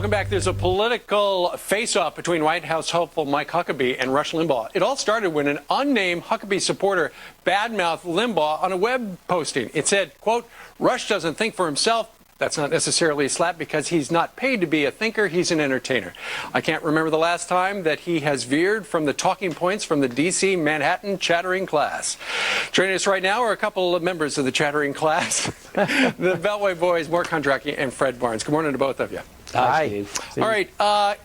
Welcome back. There's a political face-off between White House hopeful Mike Huckabee and Rush Limbaugh. It all started when an unnamed Huckabee supporter badmouthed Limbaugh on a web posting. It said, quote, "Rush doesn't think for himself. That's not necessarily a slap because he's not paid to be a thinker. He's an entertainer." I can't remember the last time that he has veered from the talking points from the D.C. Manhattan chattering class. Joining us right now are a couple of members of the chattering class, the Beltway boys, Mort Kondracke and Fred Barnes. Good morning to both of you. Hi, Steve. All right.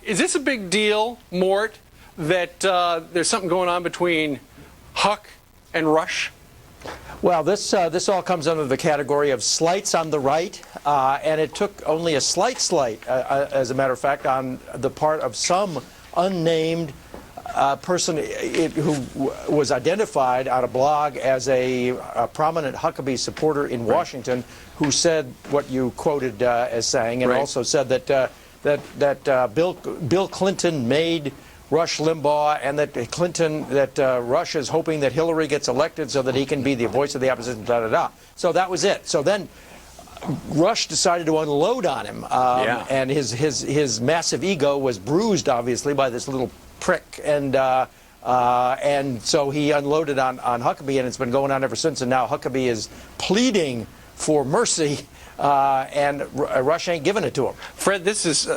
Is this a big deal, Mort, that there's something going on between Huck and Rush? Well, this all comes under the category of slights on the right, and it took only a slight slight, as a matter of fact, on the part of some unnamed person who was identified on a blog as a prominent Huckabee supporter in Washington, who said what you quoted as saying, and also said that Bill Clinton made Rush Limbaugh, and that Rush is hoping that Hillary gets elected so that he can be the voice of the opposition, da-da-da. So that was it. So then Rush decided to unload on him, and his massive ego was bruised, obviously, by this little prick, and so he unloaded on Huckabee, and it's been going on ever since, and now Huckabee is pleading for mercy, and Rush ain't giving it to him. Fred, this is,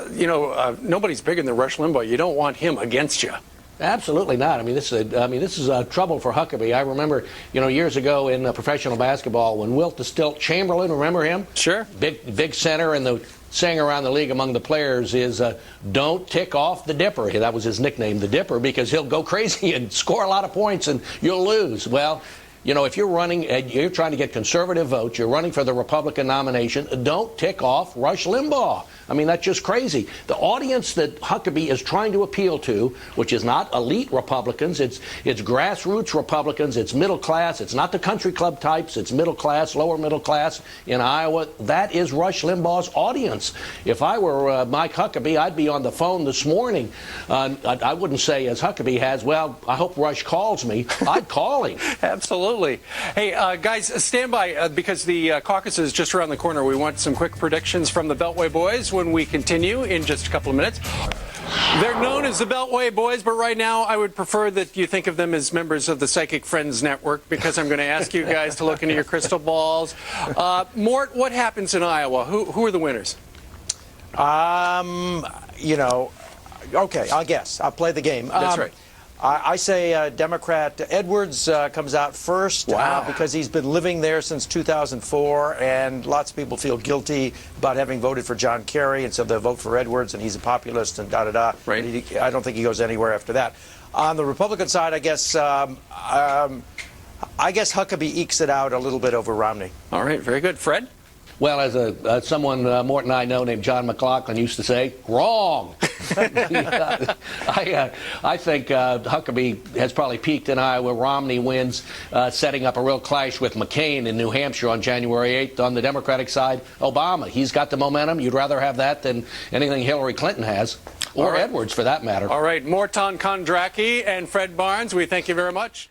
nobody's bigger than Rush Limbaugh. You don't want him against you. Absolutely not. I mean, this is trouble for Huckabee. I remember, years ago in professional basketball when Wilt the Stilt Chamberlain, remember him? Sure. Big center, and the saying around the league among the players is, "Don't tick off the Dipper." That was his nickname, the Dipper, because he'll go crazy and score a lot of points and you'll lose. Well, if you're running and you're trying to get conservative votes, you're running for the Republican nomination, don't tick off Rush Limbaugh. I mean, that's just crazy. The audience that Huckabee is trying to appeal to, which is not elite Republicans, it's grassroots Republicans, it's middle class, it's not the country club types, it's middle class, lower middle class in Iowa. That is Rush Limbaugh's audience. If I were Mike Huckabee, I'd be on the phone this morning. I wouldn't say, as Huckabee has, well, I hope Rush calls me. I'd call him. Absolutely. Hey, guys, stand by because the caucus is just around the corner. We want some quick predictions from the Beltway boys when we continue in just a couple of minutes. They're known as the Beltway boys, but right now I would prefer that you think of them as members of the Psychic Friends Network, because I'm going to ask you guys to look into your crystal balls. Mort, what happens in Iowa? Who are the winners? Okay, I'll guess. I'll play the game. That's right. I say Democrat Edwards comes out first. Wow. Because he's been living there since 2004, and lots of people feel guilty about having voted for John Kerry, and so they'll vote for Edwards, and he's a populist, and da-da-da. Right. I don't think he goes anywhere after that. On the Republican side, I guess Huckabee ekes it out a little bit over Romney. All right, very good. Fred? Well, as someone Mort and I know named John McLaughlin used to say, wrong. I think Huckabee has probably peaked in Iowa. Romney wins, setting up a real clash with McCain in New Hampshire on January 8th. On the Democratic side, Obama. He's got the momentum. You'd rather have that than anything Hillary Clinton has, or Edwards for that matter. All right, Mort Kondracke and Fred Barnes, we thank you very much.